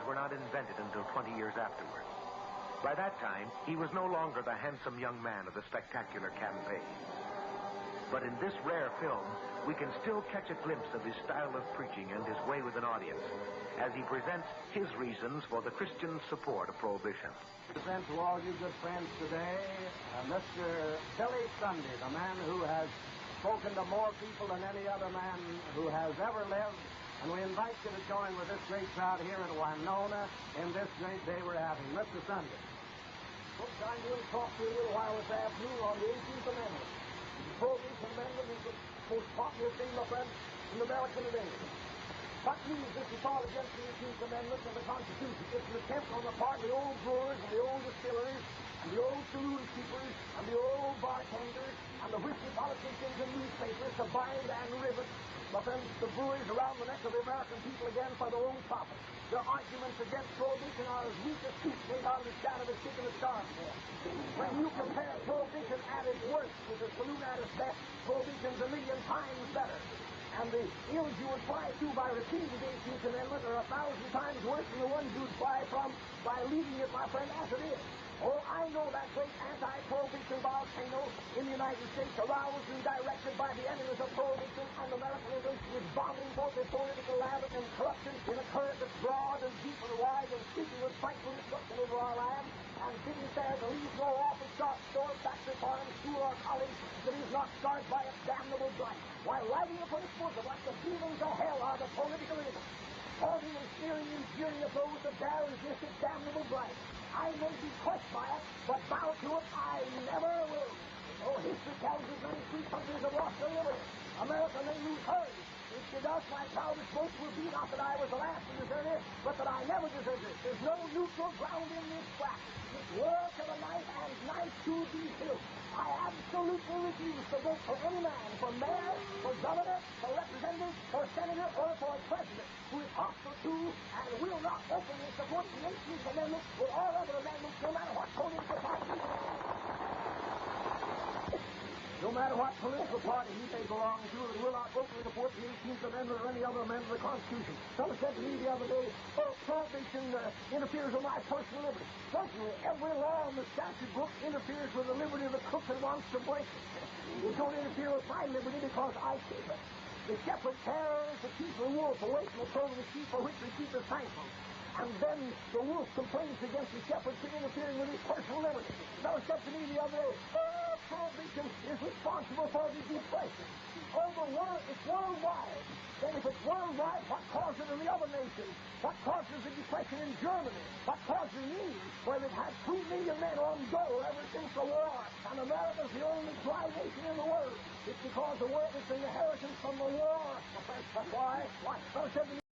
were not invented until 20 years afterward. By that time, he was no longer the handsome young man of the spectacular campaign. But in this rare film, we can still catch a glimpse of his style of preaching and his way with an audience as he presents his reasons for the Christian support of prohibition. I present to all you good friends today Mr. Billy Sunday, the man who has spoken to more people than any other man who has ever lived. And we invite you to join with this great crowd here at Winona in this great day we're having. Mr. Sunday. Folks, I'm going to talk to you a little while this afternoon on the 18th Amendment. The Prohibition Amendment is the most popular thing, my friend, in America today. What means this assault against the 18th Amendment and the Constitution? It's an attempt on the part of the old brewers and the old distilleries and the old saloon keepers and the old bartenders and the whiskey politicians and newspapers to bind and rivet, my friends, the breweries around the neck of the American people again for their own profit. Their arguments against prohibition are as weak as soup made out of the scat of a chicken that's starved for. When you compare prohibition at its worst with the saloon at its best, prohibition's a million times better. And the ills you would fly to by repeating the 18th Amendment are 1,000 times worse than the ones you'd fly from by leaving it, my friend, as it is. Oh, I know that great anti-prohibition volcano in the United States, aroused and directed by the enemies of prohibition, and Americanization is vomiting forth its political lavin and corruption in a current that's broad and deep and wide and speaking with frightful destruction over our land, and bidding fair to leave no office, shop, store, factory, farm, school, or college that is not starred by its damnable blight, while riding upon its bosom like the demons of hell are the political enemies, taunting and sneering and jeering at those that dare resist its damnable blight. I may be crushed by it, but bow to it I never will. Oh, history tells us many free countries have lost their liberty. America may lose hers. If she does, my proudest boast will be not that I was the last to desert it, but that I never deserted it. There's no neutral ground in this track. It's war to the knife and knife to the hilt. I absolutely refuse to vote for any man, for mayor, for governor, for representative, for senator, or for president who is hostile to and will not openly support the 18th Amendment or all other amendments, no matter what political party. No matter what political party he may belong to, it will not openly support the 18th Amendment or any other amendment of the Constitution. Someone said to me the other day, oh, prohibition interferes with my personal liberty. Certainly, every law in the statute book interferes with the liberty of the cook that wants to break it. It don't interfere with my liberty because I keep it. The shepherd cares to keep the wolf away from the throat of the sheep for which the sheep is thankful. And then the wolf complains against the shepherd for interfering with his personal liberty. Now, said to me the other day, oh, prohibition is responsible for the depression. Oh, the world, it's worldwide. Then if it's worldwide, what caused it in the other nations? What causes the depression in Germany? What caused it in England, where they've had 2 million men on dole ever since the war? And America's the only dry nation in the world. It's because the world is an inheritance from the war. That's why. What? So said to me